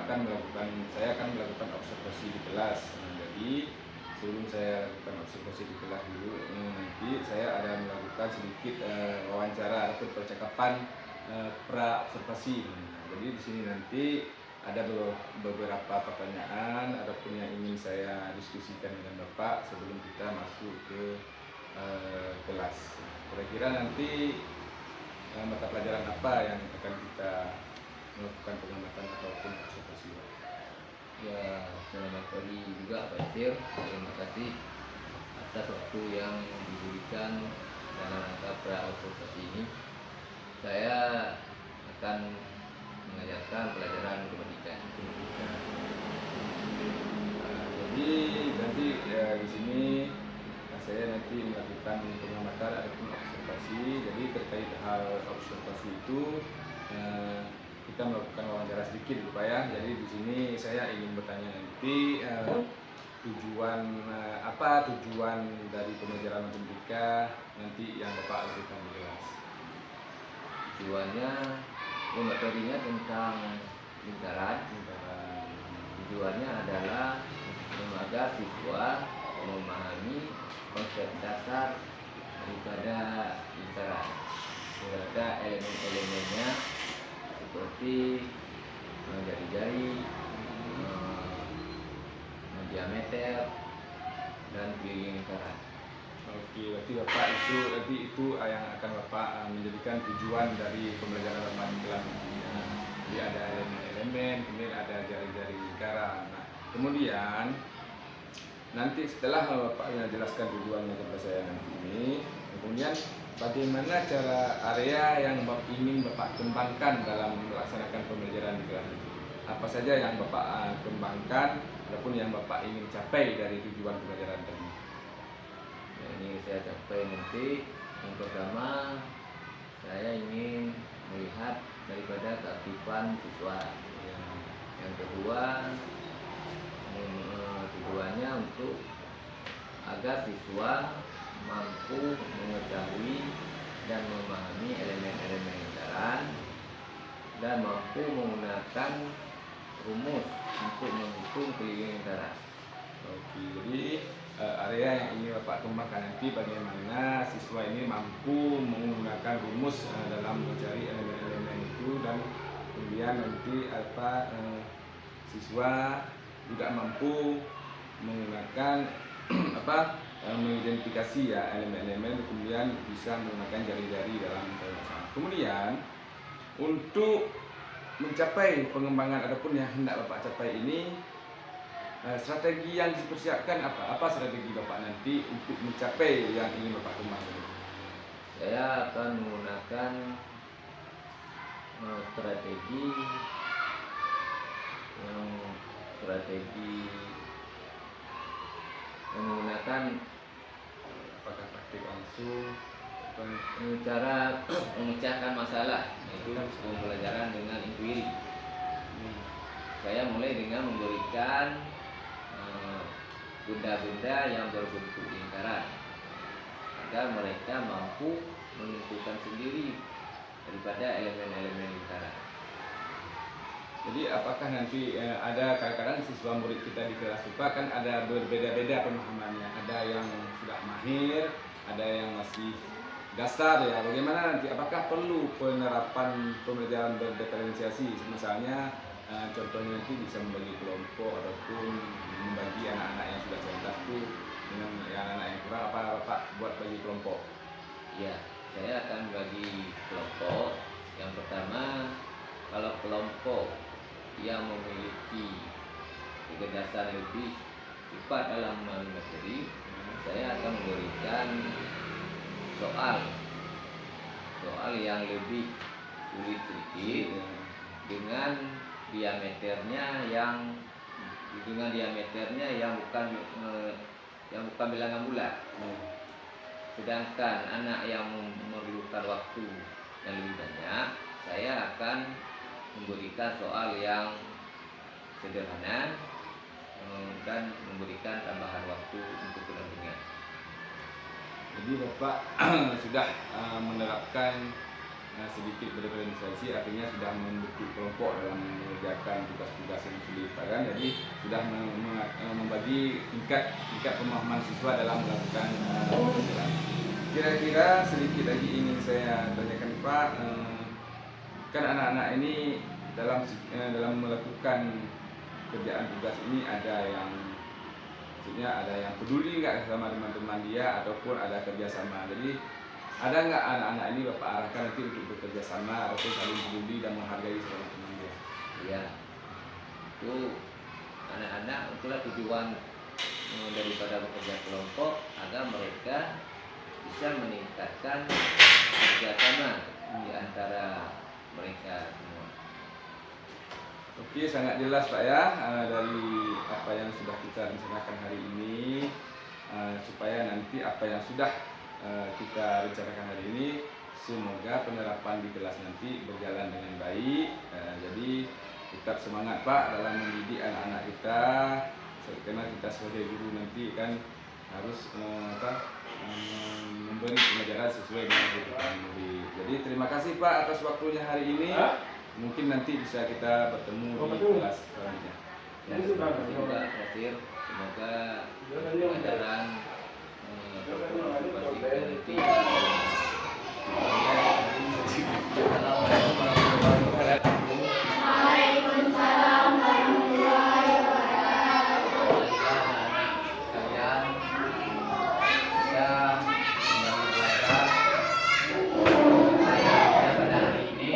saya akan melakukan observasi di kelas. Jadi sebelum saya lakukan observasi di kelas dulu, nanti saya ada melakukan sedikit wawancara atau percakapan pra observasi. Jadi di sini nanti ada beberapa pertanyaan ataupun yang ingin saya diskusikan dengan Bapak sebelum kita masuk ke kelas. Kira-kira nanti mata pelajaran apa yang akan kita melakukan pengamatan ataupun observasi? Ya, selamat pagi juga Pak Sir. Terima kasih atas waktu yang diberikan dalam rangka pra observasi ini. Saya akan mengajarkan pelajaran kependidikan. Jadi nanti di sini saya nanti melakukan pengamatan ataupun observasi. Jadi terkait hal observasi itu kita melakukan wawancara sedikit, Pak ya. Jadi di sini saya ingin bertanya nanti tujuan dari pembelajaran matematika nanti yang Bapak lakukan di kelas. Tujuannya, materinya tentang lingkaran. Tujuannya adalah agar siswa memahami konsep dasar daripada lingkaran, serta elemen-elemennya seperti jari-jari, diameter, dan keliling lingkaran. Oke, berarti Bapak itu yang akan Bapak menjadikan tujuan dari pembelajaran matematika. Jadi ada elemen-elemen, kemudian ada jari-jari lingkaran. Nah, kemudian nanti setelah Bapak jelaskan tujuannya kepada saya nanti ini, kemudian bagaimana cara area yang ingin Bapak kembangkan dalam melaksanakan pembelajaran di kelas itu? Apa saja yang Bapak kembangkan ataupun yang Bapak ingin capai dari tujuan pembelajaran tadi? Ya, ini saya capai nanti. Yang pertama, saya ingin melihat daripada keaktifan siswa. Yang kedua, tujuannya untuk agar siswa mampu mengetahui dan memahami elemen-elemen lingkaran dan mampu menggunakan rumus untuk menghitung keliling lingkaran. Oke, jadi area yang ingin Bapak kembangkan nanti bagaimana siswa ini mampu menggunakan rumus dalam mencari elemen-elemen itu, dan kemudian nanti siswa juga mampu menggunakan mengidentifikasi ya elemen-elemen, kemudian bisa menggunakan jari-jari dalam pembahasan. Kemudian untuk mencapai pengembangan ataupun yang hendak Bapak capai ini, strategi yang dipersiapkan apa? Apa strategi Bapak nanti untuk mencapai yang ingin Bapak kembangkan? Saya akan menggunakan strategi menggunakan Apakah praktik langsung? cara memecahkan masalah, yaitu pembelajaran dengan inkuiri. Saya mulai dengan memberikan benda-benda yang berbentuk lingkaran agar mereka mampu menentukan sendiri daripada elemen-elemen lingkaran. Jadi apakah nanti ada kadang-kadang siswa murid kita di kelas IPA kan ada berbeda-beda pemahamannya. Ada yang sudah mahir, ada yang masih dasar ya. Bagaimana nanti? Apakah perlu penerapan pembelajaran berdiferensiasi? Misalnya contohnya nanti bisa membagi kelompok ataupun membagi anak-anak yang sudah cerdas itu dengan anak-anak yang kurang. Apa Bapak buat bagi kelompok? Ya, saya akan bagi kelompok. Yang pertama, kalau kelompok yang memiliki kecerdasan lebih cepat dalam memahami materi, saya akan memberikan soal yang lebih sulit sedikit dengan diameternya yang bukan bilangan bulat. Sedangkan anak yang memerlukan waktu yang lebih banyak, saya akan memberikan soal yang sederhana dan memberikan tambahan waktu untuk pendampingan. Jadi Bapak sudah menerapkan sedikit berorganisasi, artinya sudah membentuk kelompok dalam mengerjakan tugas-tugas yang sulit, kan? Jadi sudah membagi tingkat pemahaman siswa dalam melakukan pembelajaran. Kira-kira sedikit lagi ingin saya tanyakan Pak, kan anak-anak ini dalam melakukan kerjaan tugas ini ada yang peduli nggak sama teman-teman dia ataupun ada kerjasama. Jadi ada nggak anak-anak ini Bapak arahkan nanti untuk bekerja sama ataupun saling peduli dan menghargai sama teman dia? Ya, itu anak-anak itulah tujuan daripada bekerja kelompok, agar mereka bisa meningkatkan kerjasama di antara mereka semua. Oke, sangat jelas Pak ya, dari apa yang sudah kita rencanakan hari ini, supaya nanti apa yang sudah kita rencanakan hari ini semoga penerapan di kelas nanti berjalan dengan baik. Jadi tetap semangat Pak dalam mendidik anak-anak kita, karena kita sebagai guru nanti kan harus memberi pengajaran sesuai dengan kebutuhan murid. Jadi terima kasih Pak atas waktunya hari ini. Mungkin nanti bisa kita bertemu di kelas selanjutnya. Ya, terima kasih juga Profir. Semoga pengajaran nanti. Assalamualaikum warahmatullahi wabarakatuh. Waalaikumsalam warahmatullahi wabarakatuh. Kalian bisa kembali belajar. Pada hari ini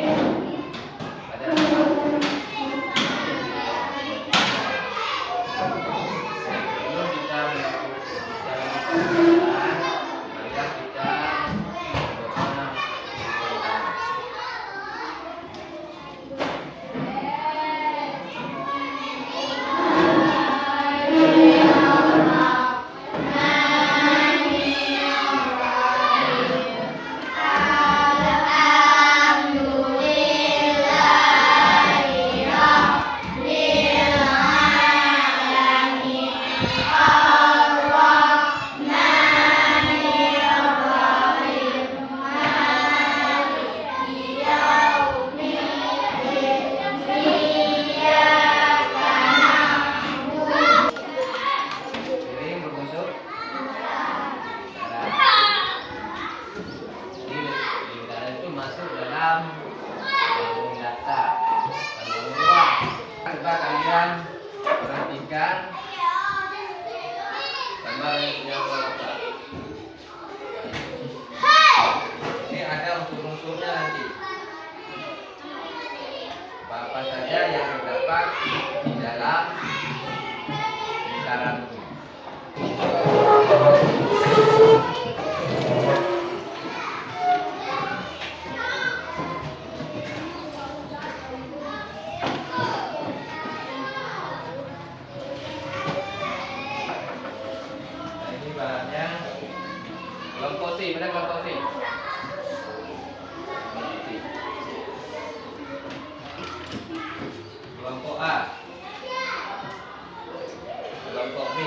kalian perhatikan gambar yang berapa. Ini ada unsur-unsurnya nanti. Apa saja yang terdapat di dalam lingkaran ini. Kelompok C, mana kelompok C? Kelompok A, kelompok B.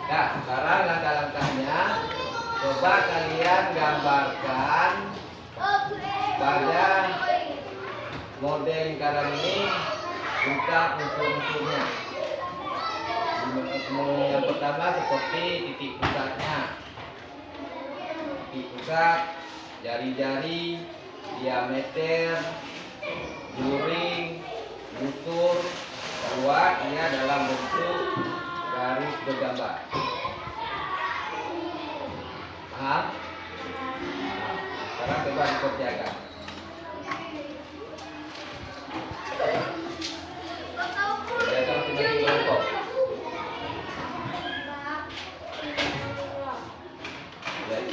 Nah, sekarang langkah-langkahnya, coba kalian gambarkan pada model lingkaran ini tentang unsur-unsurnya. Yang pertama seperti titik pusatnya, titik pusat, jari-jari, diameter, luring, busur, kuat dia dalam bentuk garis bergambar. Paham? Sekarang coba dikerjakan. Kerjakan masing-masing kelompok. Ya.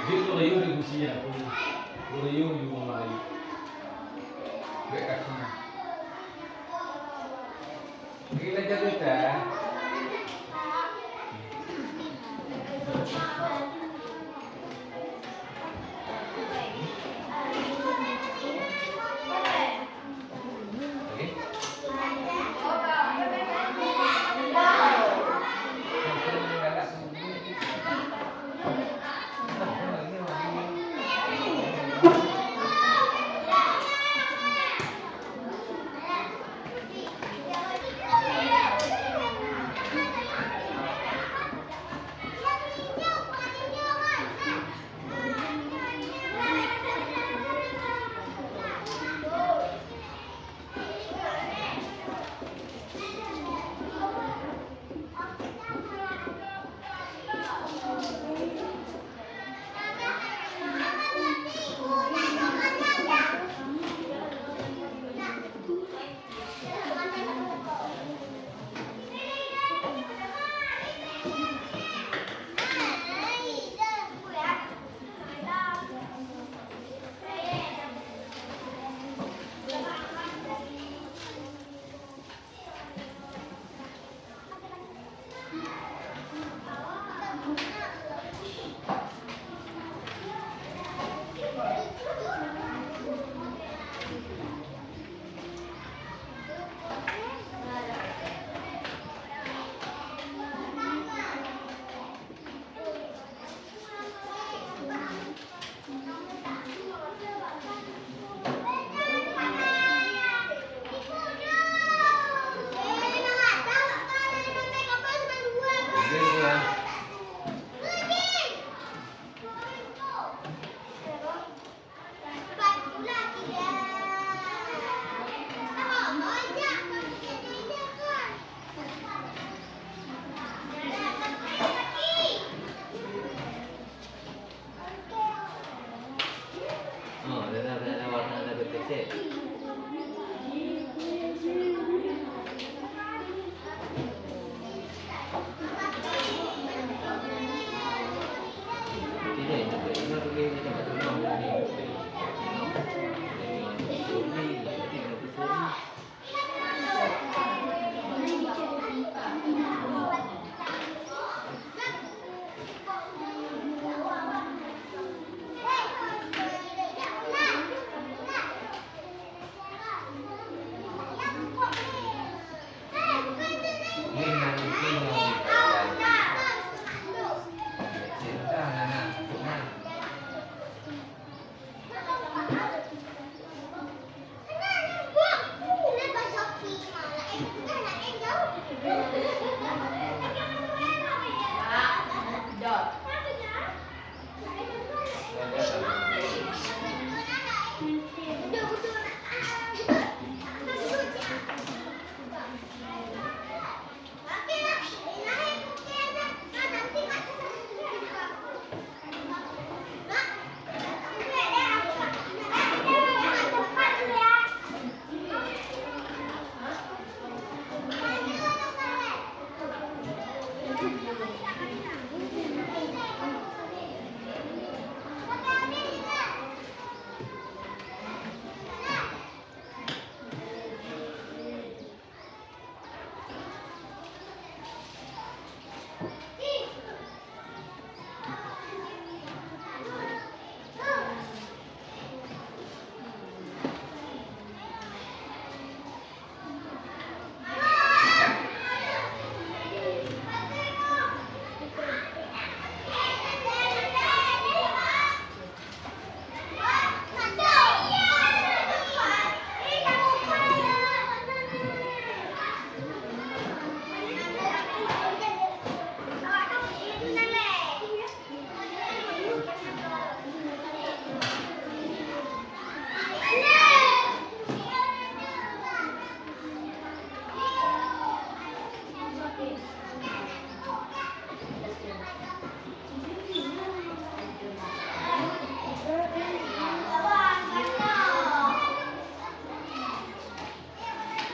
Dito kayo negosia ko. Kayo yung mga kayo. Bekas na. Gila jatuh dah. Oh, ada warna ada BPC.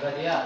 Udah dia.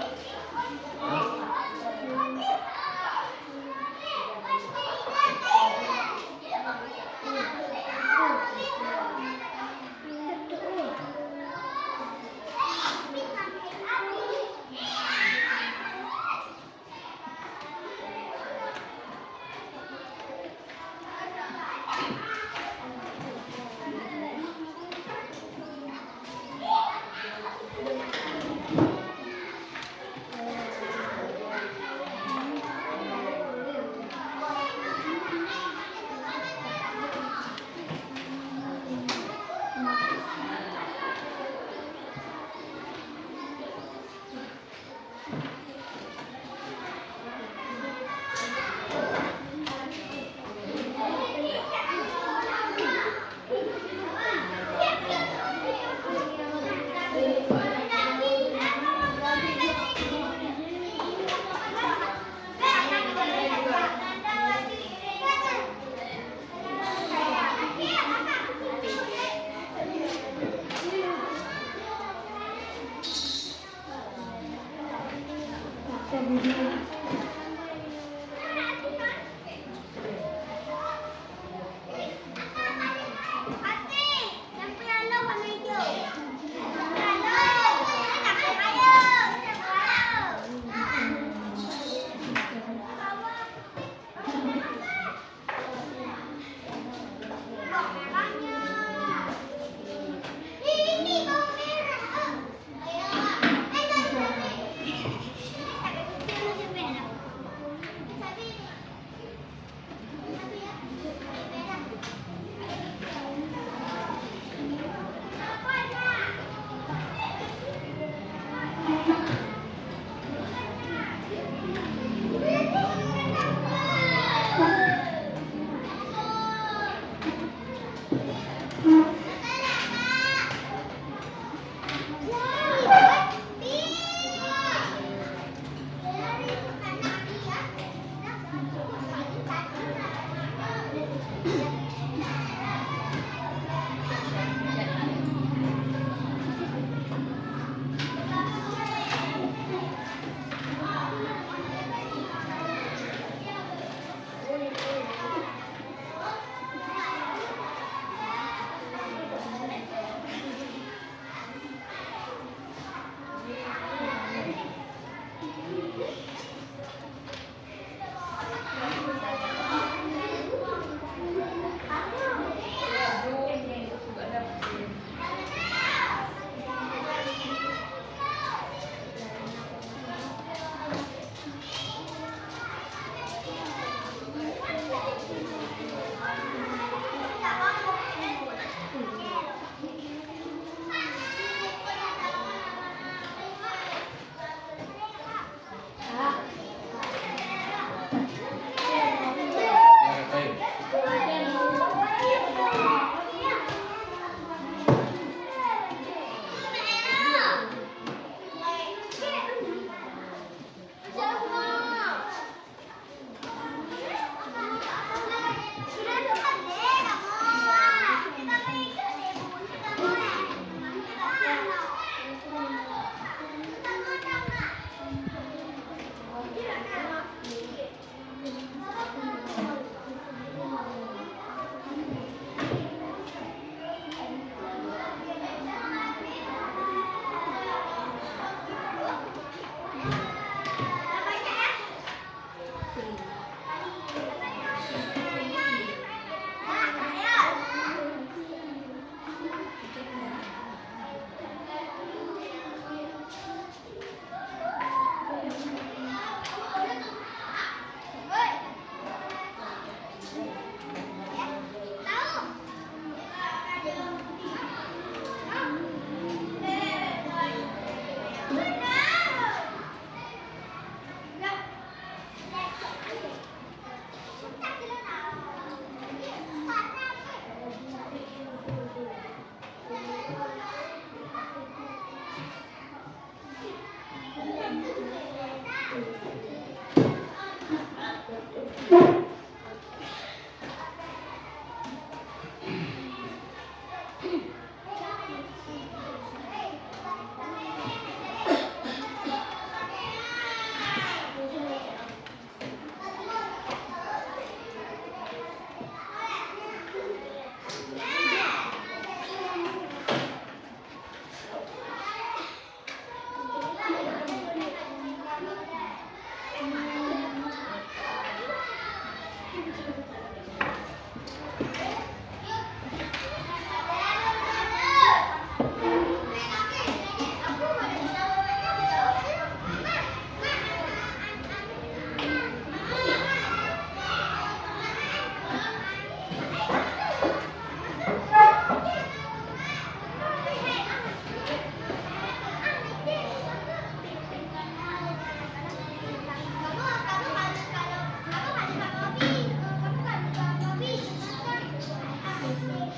Sudah.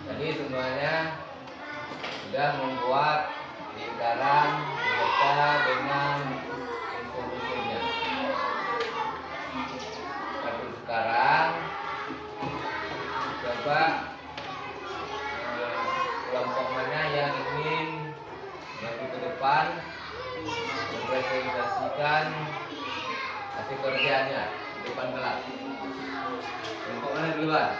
Jadi semuanya sudah membuat lingkaran beserta dengan unsur-unsurnya. Tapi sekarang coba kelompok mana yang ingin maju ke depan mempresentasikan hasil kerjanya di depan kelas. Kelompok mana duluan?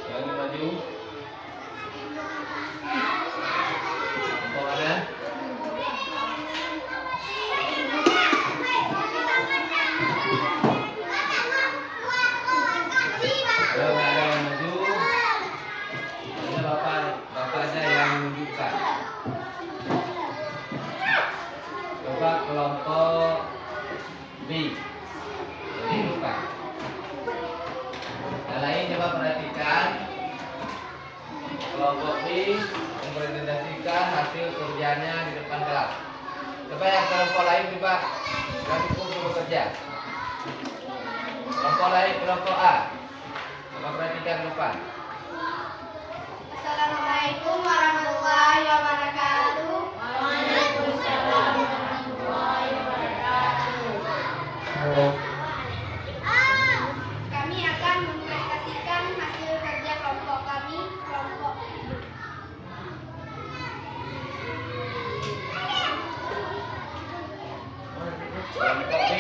Yang ingin maju? Kelompok mana? Kalau nggak ada yang maju, hanya bapaknya yang menunjukkan. Coba kelompok B. Jadi bukan. Yang lain coba perhatikan. Kelompok B mempresentasikan hasil kerjanya di depan kelas. Coba yang kelompok lain coba cukup bekerja. Kelompok lain, kelompok A. Coba perhatikan depan. Assalamualaikum warahmatullahi wabarakatuh. Kelompok B.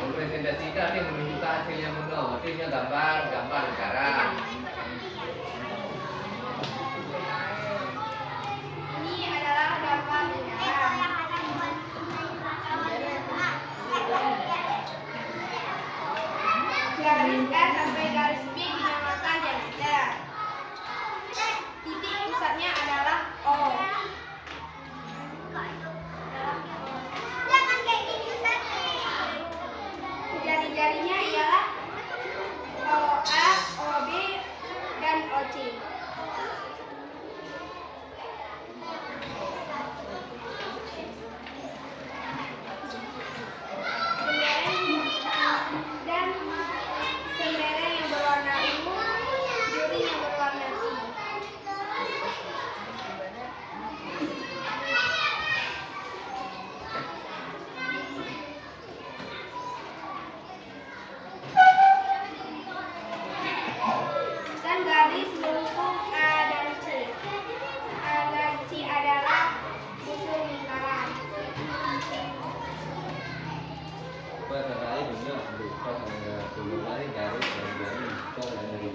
Mempresentasikan nih menunjukkan hasilnya menang. Artinya gambar negara. Ini adalah gambar negara. Garis A sampai garis B dinamakan diameter. Titik pusatnya adalah O. Jari-jarinya ialah OA, OB, dan OC. Dan selereng yang berwarna ungu, duri yang berwarna pink. Dan garis lengkung A dan C. A dan C adalah busur lingkaran. Terkait dengan berupa dari garis dan garis ke dari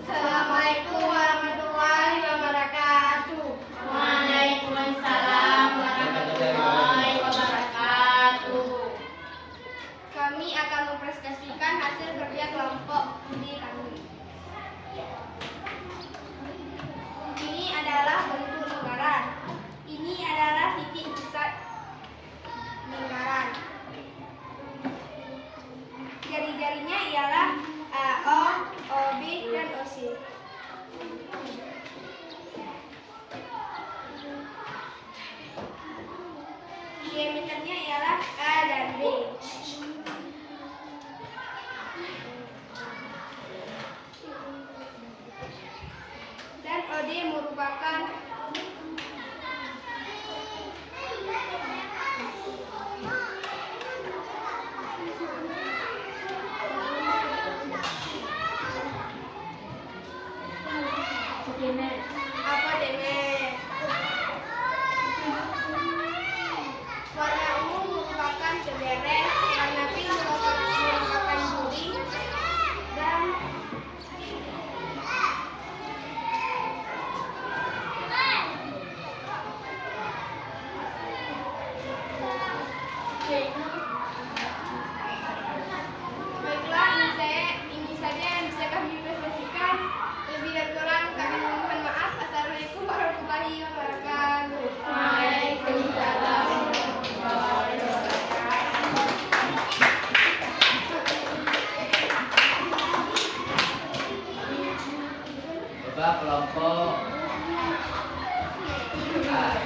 Assalamualaikum warahmatullahi wabarakatuh. Waalaikumsalam warahmatullahi wabarakatuh. Kami akan mempresentasikan hasil kerja kelompok studi kami. Ini adalah bentuk lingkaran. Ini adalah titik pusat lingkaran. Jari-jarinya ialah AO, OB, dan OC. Diameternya ialah A dan B. Dan OD merupakan apa dene? Warna ungu merupakan selereng, warna pink merupakan duri, dan baiklah, ini saja yang bisa kami presentasikan. Lebih dan kurang kami mohon maaf. Assalamualaikum warahmatullahi wabarakatuh. Waalaikumsalam. coba kelompok A.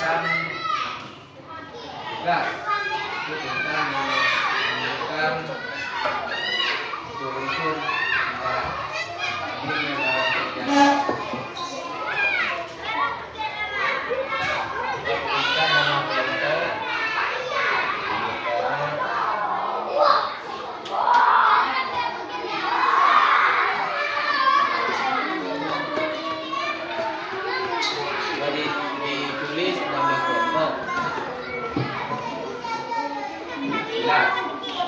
mengerjakan tugas itu tentang menunjukkan unsur-unsur ini dalam kegiatan. Kita nama printer ditulis nama kelompok. Jelas,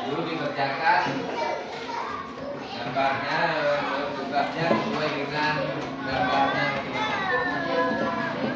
dulu dikerjakan gambarnya, tugasnya sesuai dengan gambarnya masing-masing.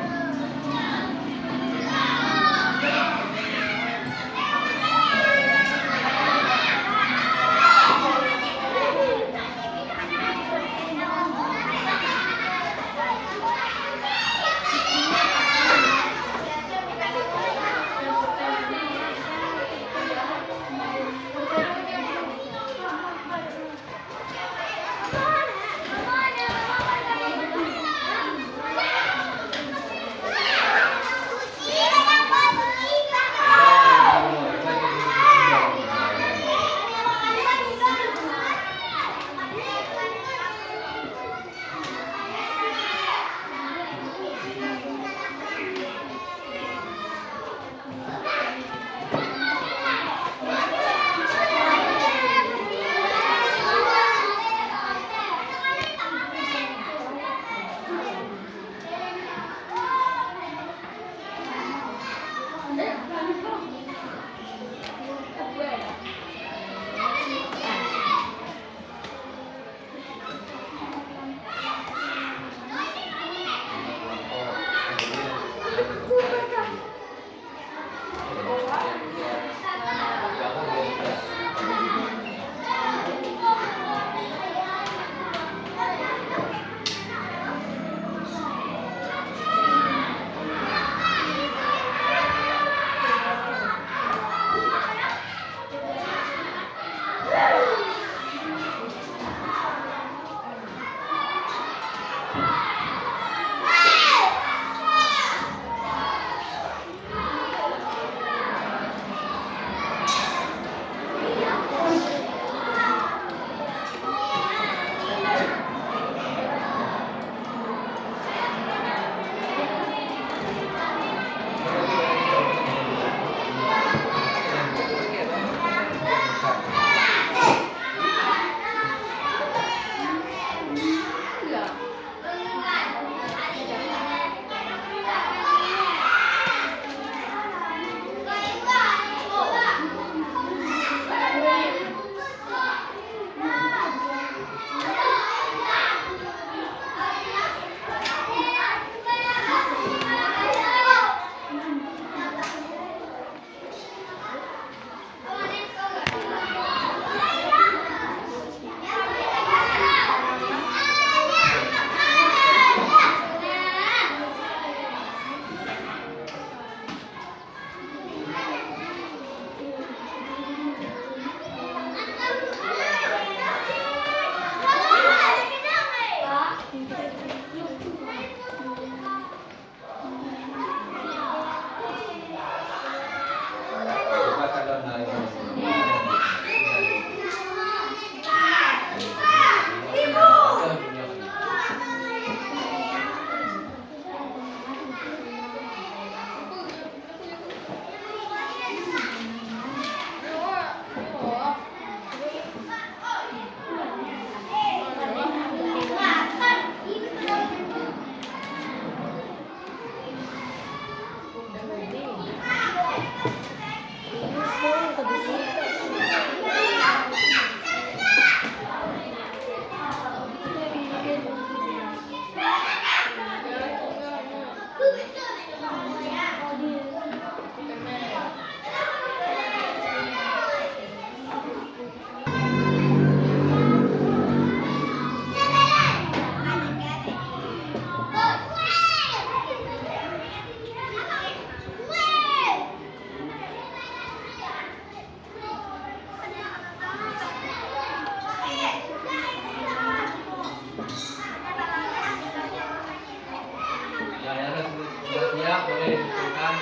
Sudah siap, boleh ditentukan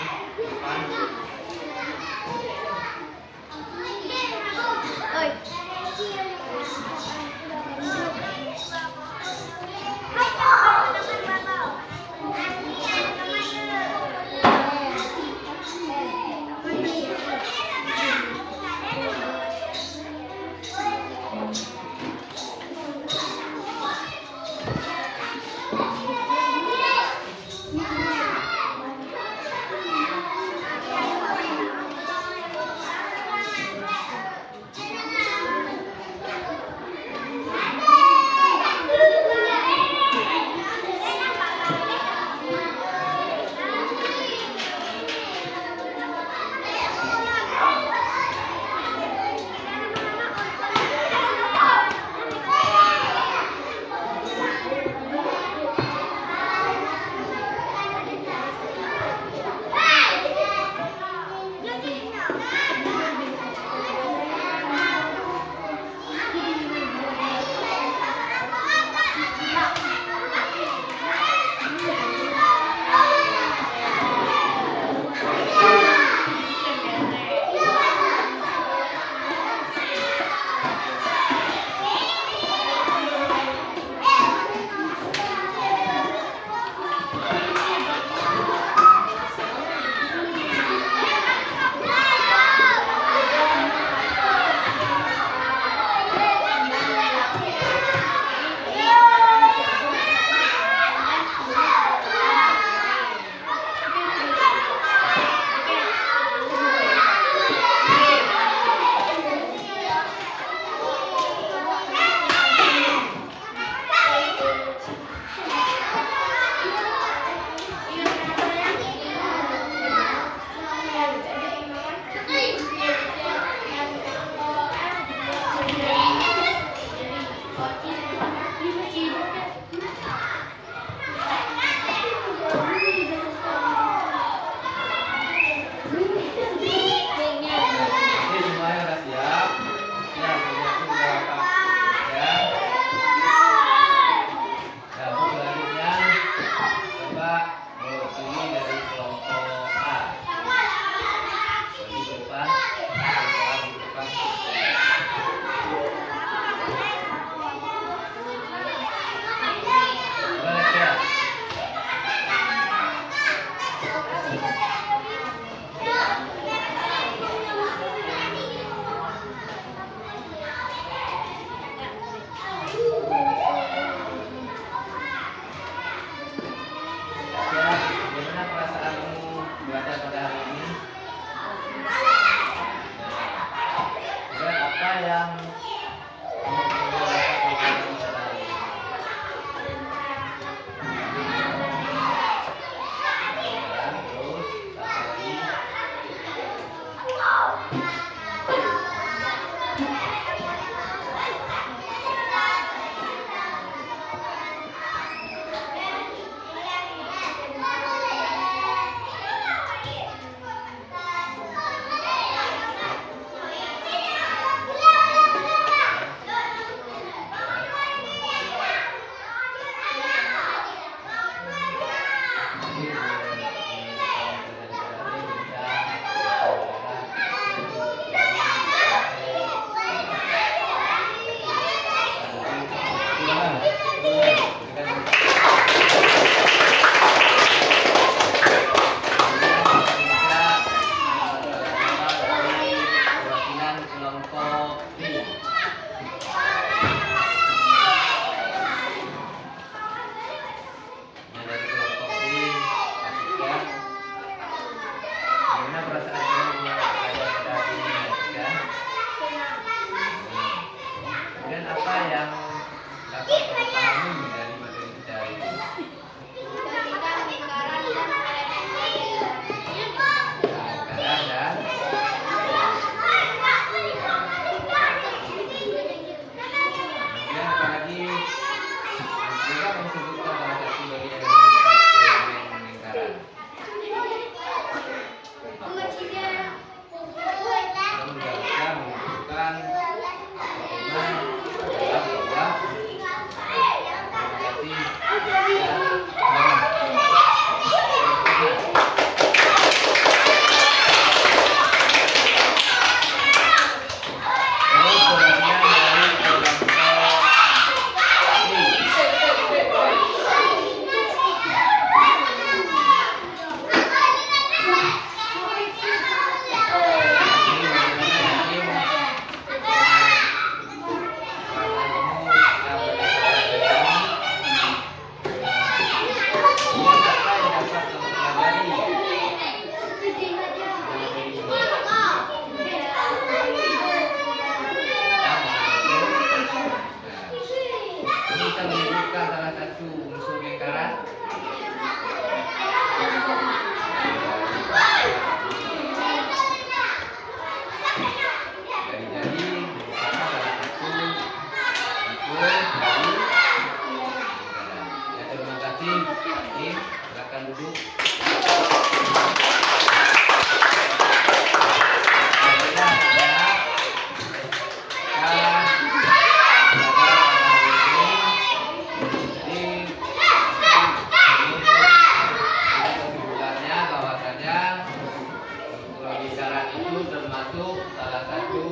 Perwakilan kelompok B. Dari kelompok B, pastikan bagaimana perasaan kamu belajar pada hari ini, ya? Kemudian apa yang dapat kamu pahami dari materi kita hari ini? Tentang lingkaran dan elemen. Lingkaran dan kemudian apa lagi? Juga kamu sebutkan salah satu dari elemen lingkaran. Kamu bisa menunjukkan bagaimana adalah sebuah komunikasi dan terus perhatian dari kelompok bisa menyebutkan salah satu unsur lingkaran. Jari-jari merupakan salah satu unsur dari lingkaran. Ya, terima kasih. Ini silakan duduk. Kesimpulannya bahwasanya lingkaran itu termasuk salah satu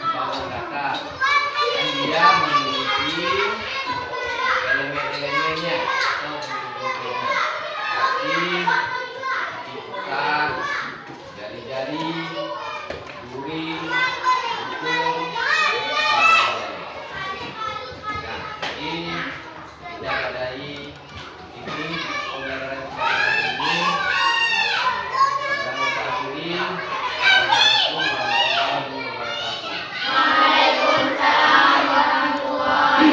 bangun kata dan dia memiliki elemen-elemennya atau bentuk-bentuknya seperti pusat, jari-jari, duri, unsur, dan ini tidak adai ini pembelajaran kita hari ini. Dan kita akhiri. Waalaikumsalam warahmatullahi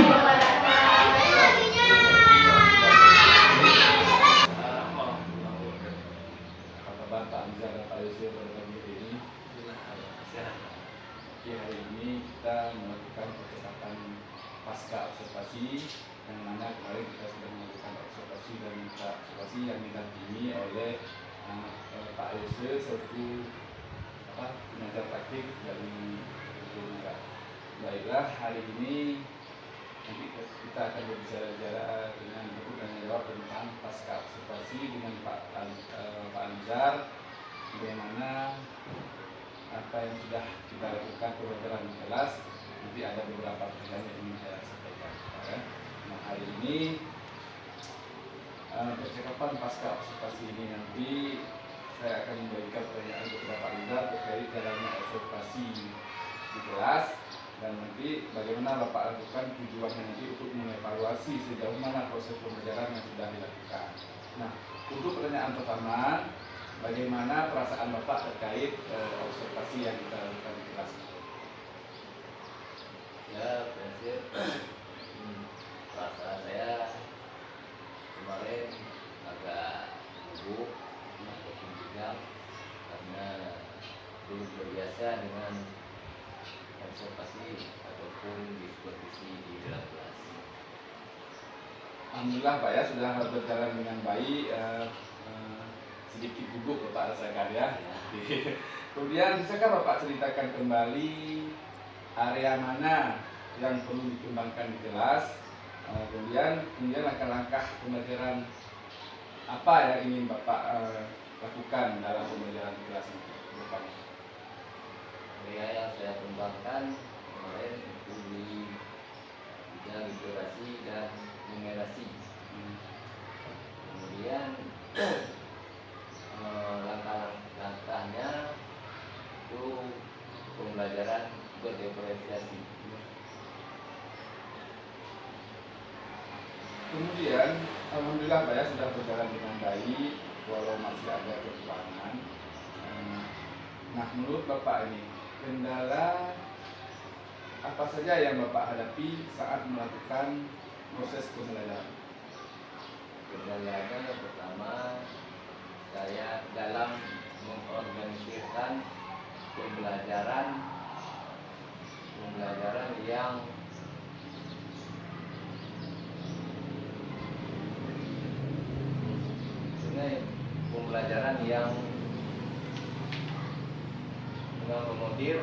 Kabar Pak Rizal dan Pak Yusuf pada pagi ini. Oke, hari ini kita melakukan percakapan pasca observasi yang mana kemarin kita sudah melakukan observasi dan minta observasi yang didampingi oleh Pak Yusuf selaku pengajar praktik dari Indonesia. Baiklah, hari ini nanti kita akan berbicara dengan buku tanya jawab tentang pasca observasi dengan Pak Anzar, bagaimana apa yang sudah kita lakukan pembelajaran di kelas. Nanti ada beberapa pertanyaan yang ingin saya sampaikan. Nah, hari ini percakapan pasca observasi ini nanti saya akan memberikan pertanyaan kepada Pak Anzar terkait jalannya observasi di kelas. Dan nanti bagaimana Bapak lakukan tujuannya nanti untuk mengevaluasi sejauh mana proses pembelajaran yang sudah dilakukan. Nah, untuk pertanyaan pertama, bagaimana perasaan Bapak terkait observasi yang kita lakukan di kelas? Ya, prinsip perasaan saya kemarin agak gugup ataupun tegang karena belum terbiasa dengan observasi ataupun diskusi di dalam kelas. Alhamdulillah Pak ya, sudah berjalan dengan baik. Sedikit gugup Bapak rasakan ya. Kemudian bisakah Bapak ceritakan kembali area mana yang perlu dikembangkan di kelas? Kemudian langkah-langkah pembelajaran apa yang ingin Bapak lakukan dalam pembelajaran di kelas ini? Area yang saya kembangkan kemarin itu di bidang literasi dan kemudian alhamdulillah Pak ya sudah berjalan dengan baik walau masih ada kekurangan. Nah, menurut Bapak ini kendala apa saja yang Bapak hadapi saat melakukan proses pembelajaran? Kendalanya yang pertama, saya dalam mengorganisirkan pembelajaran yang mengakomodir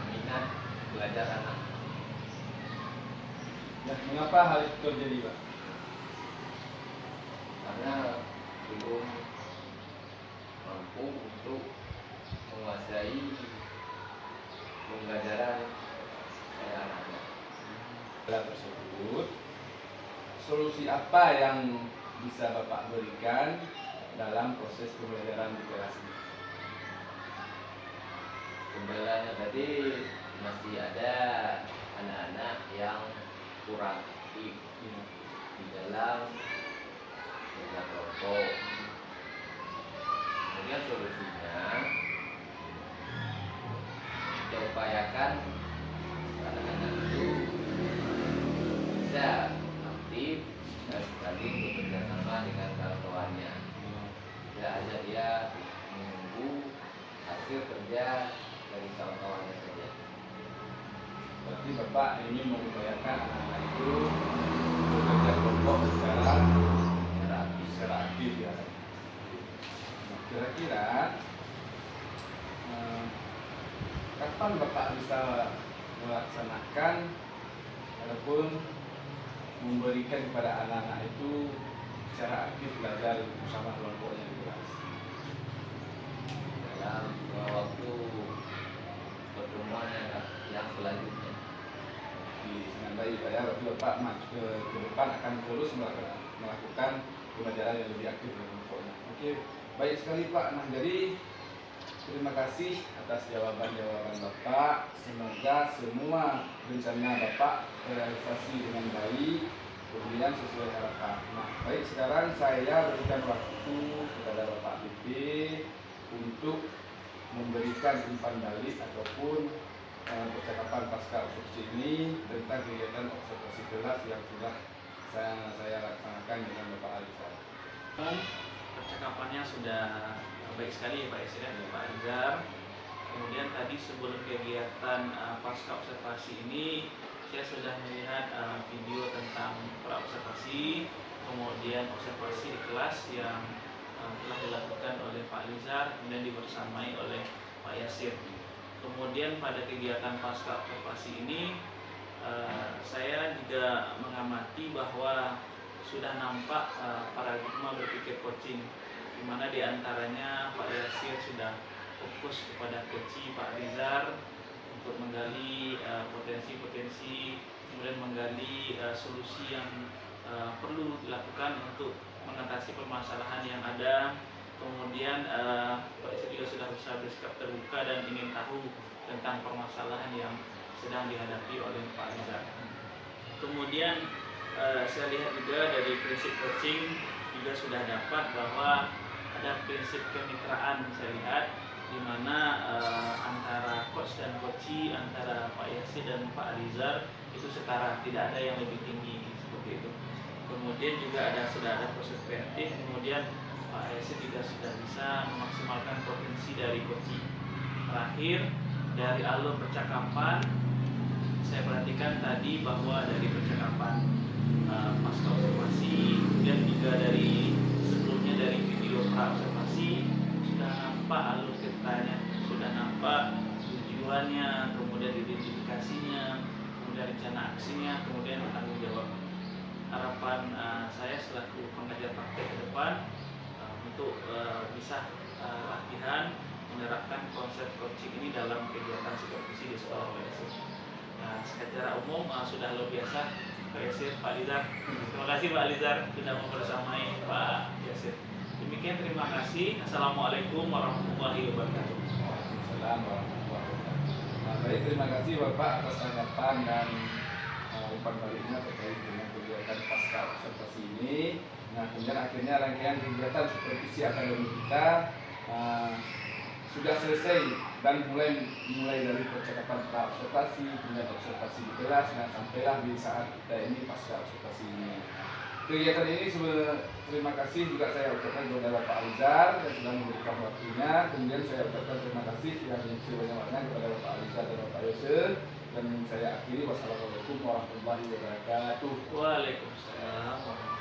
minat belajar anak. Ya, mengapa hal itu terjadi, Pak? Karena belum mampu untuk menguasai pembelajaran anak-anak. Kendala tersebut, solusi apa yang bisa Bapak berikan dalam proses pembelajaran di kelas ini? Kendalanya tadi masih ada anak-anak yang kurang aktif di dalam kerja kelompok. Kemudian solusinya kita upayakan anak-anak itu bisa aktif dan saling bekerja sama dengan kawan-kawannya. Tidak hanya dia menunggu hasil kerja dari kawan-kawannya saja. Berarti Bapak ingin mengupayakan anak-anak itu bekerja kelompok secara aktif ya. Nah, kira-kira kapan Bapak bisa melaksanakan ataupun memberikan kepada anak-anak itu secara aktif belajar bersama kelompoknya di kelas? Dalam waktu pertemuan yang selanjutnya. Dengan baik Pak ya, berarti Bapak ke depan akan terus melakukan pembelajaran yang lebih aktif dengan kelompoknya. Oke, baik sekali Pak. Nah, jadi terima kasih atas jawaban-jawaban Bapak. Semoga semua rencana Bapak terrealisasi dengan baik, kemudian sesuai harapan. Nah, baik, sekarang saya berikan waktu kepada Bapak BP untuk memberikan umpan balik ataupun percakapan pasca observasi ini tentang kegiatan observasi kelas yang sudah saya laksanakan dengan Bapak Alizar. Percakapannya sudah baik sekali ya Pak Yasir dan Pak Alizar. Kemudian tadi sebelum kegiatan pasca observasi ini saya sudah melihat video tentang pra observasi, kemudian observasi di kelas yang telah dilakukan oleh Pak Alizar, kemudian dibersamai oleh Pak Yasir. Kemudian pada kegiatan pasca observasi ini saya juga mengamati bahwa sudah nampak paradigma berpikir coaching, di mana diantaranya Pak Yasir sudah fokus kepada coaching Pak Rizar untuk menggali potensi-potensi, kemudian menggali solusi yang perlu dilakukan untuk mengatasi permasalahan yang ada. Kemudian Pak Yasir juga sudah berusaha bersikap terbuka dan ingin tahu tentang permasalahan yang sedang dihadapi oleh Pak Rizal. Kemudian saya lihat juga dari prinsip coaching juga sudah dapat bahwa ada prinsip kemitraan, saya lihat di mana antara coach dan coachee, antara Pak Yasir dan Pak Rizal itu setara, tidak ada yang lebih tinggi seperti itu. Kemudian juga sudah ada proses kreatif, kemudian Pak Yasir juga sudah bisa memaksimalkan potensi dari coaching. Terakhir, dari alur percakapan saya perhatikan tadi bahwa dari percakapan pasca observasi, kemudian juga dari sebelumnya dari video pra observasi sudah nampak alur ceritanya, sudah nampak tujuannya, kemudian identifikasinya, kemudian rencana aksinya, kemudian tanggung jawab. Harapan saya selaku pengajar praktek ke depan untuk bisa latihan menerapkan konsep coaching ini dalam kegiatan supervisi di sekolah Pak Yasir. Nah, secara umum sudah luar biasa Pak Yasir, Pak Alizar. Terima kasih Pak Alizar sudah membersamai Pak Yasir. Demikian, terima kasih. Assalamualaikum warahmatullahi wabarakatuh. Waalaikumsalam warahmatullahi wabarakatuh. Nah, baik, terima kasih Bapak atas tanggapan dan umpan baliknya terkait dengan kegiatan pasca observasi ini. Nah, kemudian akhirnya rangkaian kegiatan supervisi akademik kita sudah selesai dan mulai dari percakapan pra observasi, kemudian observasi di kelas, dan sampailah di saat kita ini pasca observasi ini. Kegiatan ini terima kasih juga saya ucapkan kepada Bapak Alizar yang sudah memberikan waktunya. Kemudian saya ucapkan terima kasih yang sebanyak-banyaknya kepada Bapak Alizar dan Bapak Yose. Dan saya akhiri, wassalamualaikum warahmatullahi wabarakatuh. Waalaikumsalam warahmatullahi wabarakatuh.